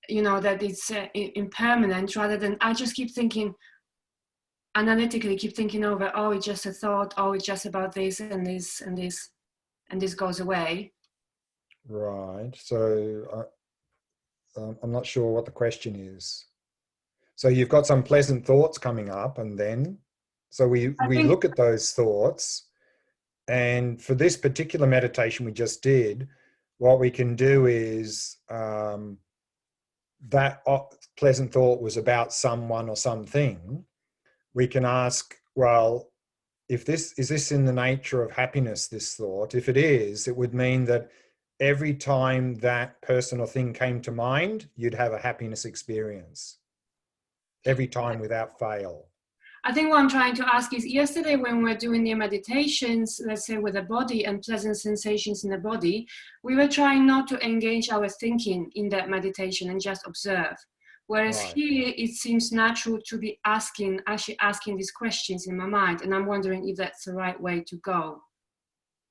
that it's impermanent, rather than I just keep thinking, analytically keep thinking over, oh, it's just a thought, oh, it's just about this and this and this, and this goes away. Right. So I'm not sure what the question is. So you've got some pleasant thoughts coming up, and then, so I we think look at those thoughts, and for this particular meditation we just did, what we can do is that pleasant thought was about someone or something. We can ask, well, if this is this in the nature of happiness, this thought? If it is, it would mean that every time that person or thing came to mind, you'd have a happiness experience every time without fail. I think what I'm trying to ask is, yesterday when we're doing the meditations, let's say with the body and pleasant sensations in the body, we were trying not to engage our thinking in that meditation and just observe. Whereas Right. here, it seems natural to be actually asking these questions in my mind. And I'm wondering if that's the right way to go.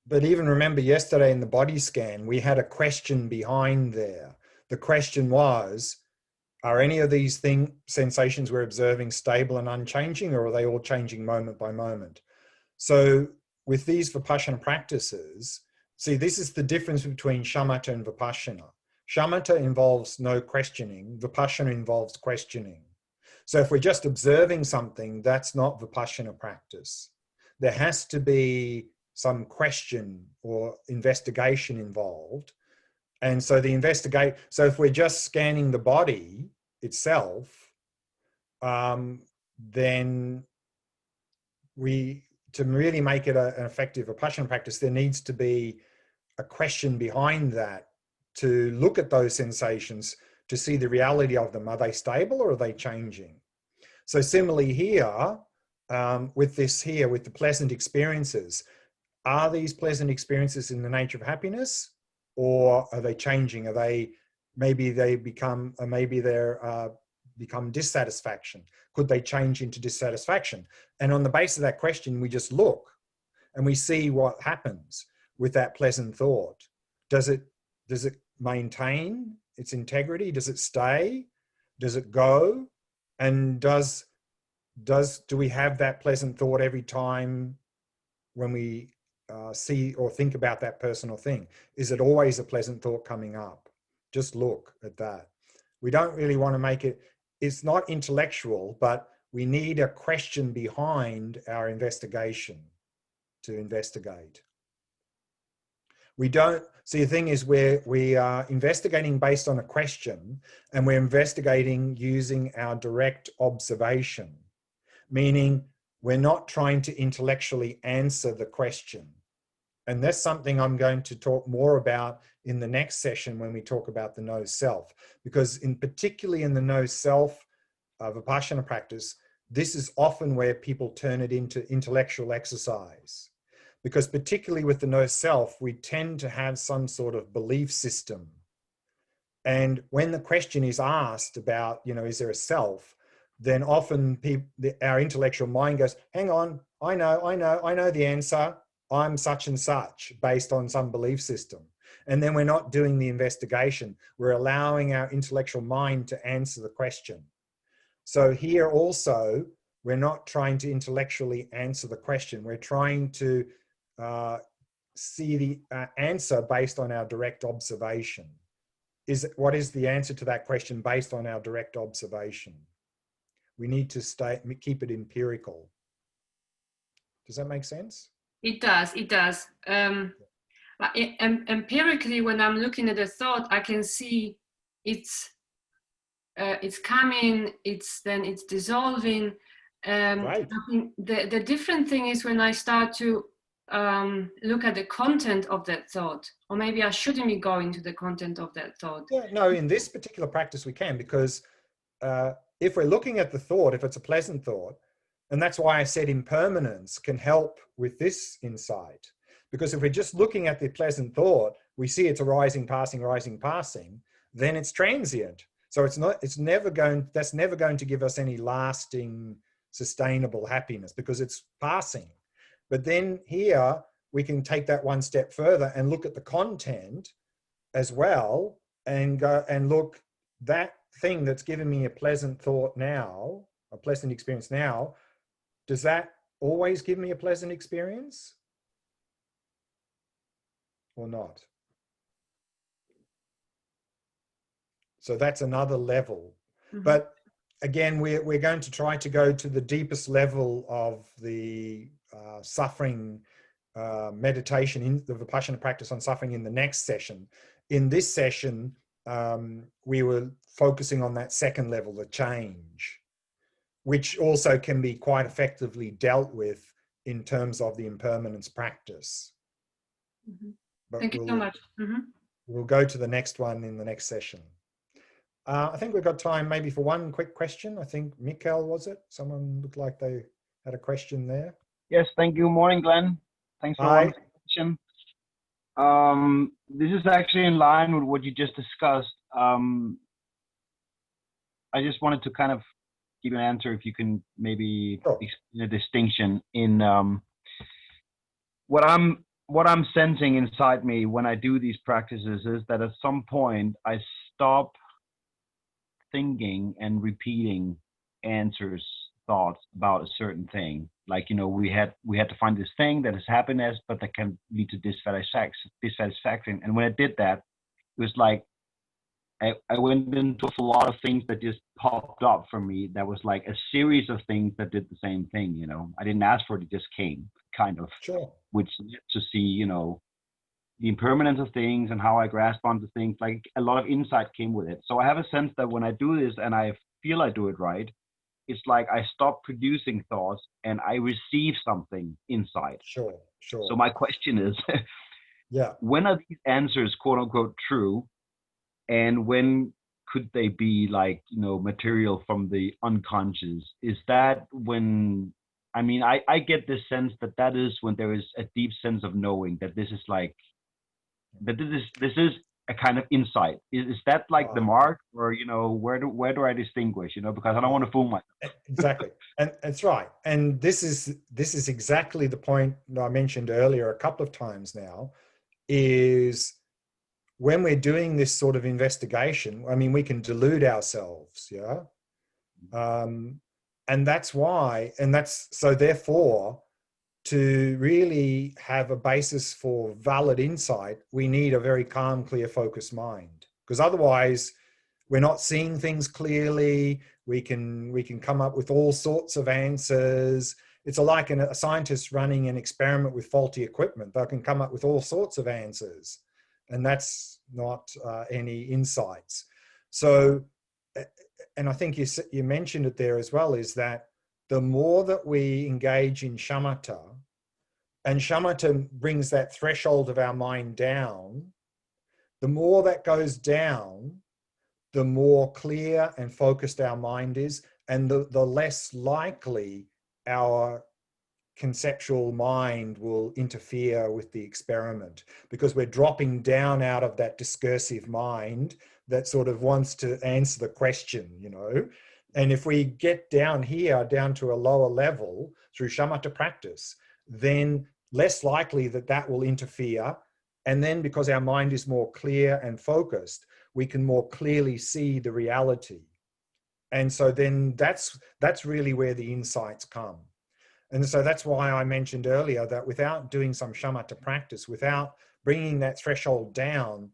But even remember yesterday in the body scan, we had a question behind there. The question was, are any of these sensations we're observing stable and unchanging, or are they all changing moment by moment? So with these Vipassana practices, see, this is the difference between Shamatha and Vipassana. Shamatha involves no questioning. Vipassana involves questioning. So if we're just observing something, that's not Vipassana practice. There has to be some question or investigation involved. And so so if we're just scanning the body itself, then to really make it an effective Vipassana practice, there needs to be a question behind that to look at those sensations to see the reality of them. Are they stable or are they changing? So similarly here, with the pleasant experiences, are these pleasant experiences in the nature of happiness, or are they changing? Are they, maybe they become, maybe they're become dissatisfaction? Could they change into dissatisfaction? And on the basis of that question, we just look and we see what happens with that pleasant thought. Does it maintain its integrity? Does it stay? Does it go? And do we have that pleasant thought every time when we see or think about that person or thing? Is it always a pleasant thought coming up? Just look at that. We don't really want to make it, it's not intellectual, but we need a question behind our investigation to investigate. We don't see, the thing is, we are investigating based on a question, and we're investigating using our direct observation, meaning we're not trying to intellectually answer the question. And that's something I'm going to talk more about in the next session when we talk about the no self, because particularly in the no self Vipassana practice, this is often where people turn it into intellectual exercise. Because particularly with the no self, we tend to have some sort of belief system. And when the question is asked about, is there a self? Then often our intellectual mind goes, hang on, I know the answer. I'm such and such, based on some belief system. And then we're not doing the investigation. We're allowing our intellectual mind to answer the question. So here also, we're not trying to intellectually answer the question. We're trying to see the answer based on our direct observation. What is the answer to that question based on our direct observation? We need to keep it empirical. Does that make sense? It does. It does. Empirically, when I'm looking at a thought, I can see it's coming. It's dissolving. Right. I think the different thing is when I start to look at the content of that thought, or maybe I shouldn't be going to the content of that thought. Yeah, no, in this particular practice we can, because if we're looking at the thought, if it's a pleasant thought, and that's why I said impermanence can help with this insight. Because if we're just looking at the pleasant thought, we see it's arising, passing, then it's transient. So that's never going to give us any lasting, sustainable happiness, because it's passing. But then here we can take that one step further and look at the content as well, and go and look, that thing that's given me a pleasant thought now, a pleasant experience now, does that always give me a pleasant experience or not? So that's another level. Mm-hmm. But again, we're going to try to go to the deepest level of the suffering meditation, in the Vipassana practice on suffering, in the next session. In this session, we were focusing on that second level, the change, which also can be quite effectively dealt with in terms of the impermanence practice. Mm-hmm. Thank you so much. Mm-hmm. We'll go to the next one in the next session. I think we've got time maybe for one quick question. I think Mikkel, was it? Someone looked like they had a question there. Yes, thank you. Morning, Glenn. Thanks for the question. This is actually in line with what you just discussed. I just wanted to kind of give an answer, if you can maybe explain a distinction in what I'm sensing inside me when I do these practices is that at some point I stop thinking and repeating answers, thoughts about a certain thing. Like, you know, we had to find this thing that is happiness, but that can lead to dissatisfaction. And when I did that, it was like I went into a lot of things that just popped up for me. That was like a series of things that did the same thing. You know, I didn't ask for it; it just came, kind of. Sure. Which to see, you know, the impermanence of things and how I grasp onto things. Like a lot of insight came with it. So I have a sense that when I do this and I feel I do it right, it's like I stop producing thoughts and I receive something inside. Sure. So my question is, yeah, when are these answers, quote unquote, true? And when could they be, like, you know, material from the unconscious? Is that when, I mean, I get this sense that is when there is a deep sense of knowing that this is like, that this is a kind of insight. Is that like the mark, or, you know, where do I distinguish, you know, because I don't want to fool myself. Exactly. And that's right. And this is exactly the point that I mentioned earlier a couple of times now, is when we're doing this sort of investigation, I mean, we can delude ourselves. Yeah. And that's why, so therefore, to really have a basis for valid insight, we need a very calm, clear, focused mind. Because otherwise, we're not seeing things clearly. We can come up with all sorts of answers. It's like a scientist running an experiment with faulty equipment. They can come up with all sorts of answers, and that's not any insights. So, and I think you mentioned it there as well, is that the more that we engage in shamatha, and shamatha brings that threshold of our mind down, the more that goes down, the more clear and focused our mind is, and the less likely our conceptual mind will interfere with the experiment, because we're dropping down out of that discursive mind that sort of wants to answer the question, you know. And if we get down here, down to a lower level through shamatha practice, then less likely that will interfere. And then because our mind is more clear and focused, we can more clearly see the reality. And so then that's really where the insights come. And so that's why I mentioned earlier that without doing some shamatha practice, without bringing that threshold down,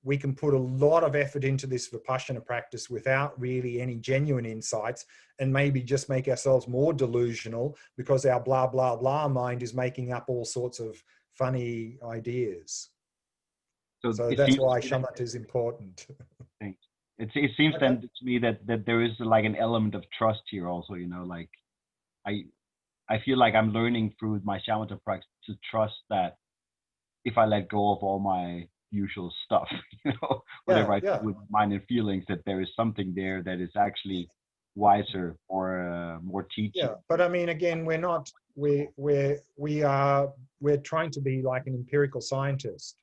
we can put a lot of effort into this Vipassana practice without really any genuine insights, and maybe just make ourselves more delusional because our blah, blah, blah mind is making up all sorts of funny ideas. So it that's seems why to me that, shamatha is important. it seems Okay. then to me that there is like an element of trust here also, you know, like I feel like I'm learning through my shamatha practice to trust that if I let go of all my usual stuff, you know, whatever I do with mind and feelings, that there is something there that is actually wiser or more teaching. Yeah, but I mean, again, we're trying to be like an empirical scientist.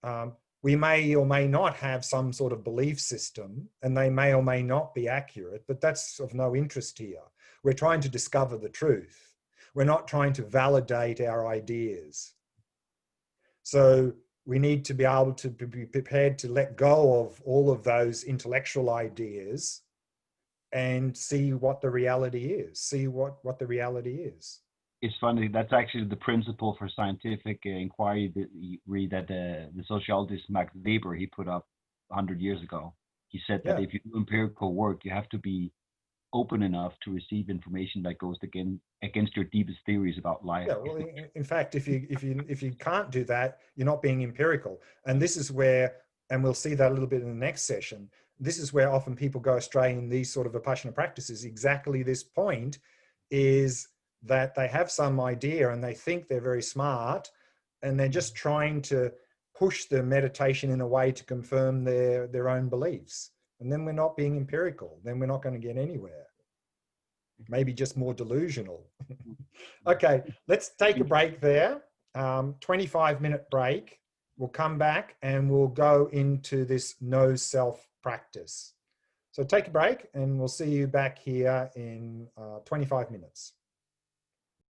Yeah. We may or may not have some sort of belief system, and they may or may not be accurate, but that's of no interest here. We're trying to discover the truth. We're not trying to validate our ideas. So we need to be able to be prepared to let go of all of those intellectual ideas and see what the reality is, see what the reality is. It's funny, that's actually the principle for scientific inquiry that you read that the sociologist Max Weber, he put up 100 years ago. He said that if you do empirical work, you have to be open enough to receive information that goes against your deepest theories about life. Yeah, well, in fact, if you can't do that, you're not being empirical. And this is where, and we'll see that a little bit in the next session, this is where often people go astray in these sort of Vipassana practices. Exactly this point is that they have some idea and they think they're very smart, and they're just trying to push the meditation in a way to confirm their own beliefs. And then we're not being empirical. Then we're not going to get anywhere. Maybe just more delusional. Okay, let's take a break there. 25-minute break. We'll come back and we'll go into this no self practice. So take a break and we'll see you back here in 25 minutes.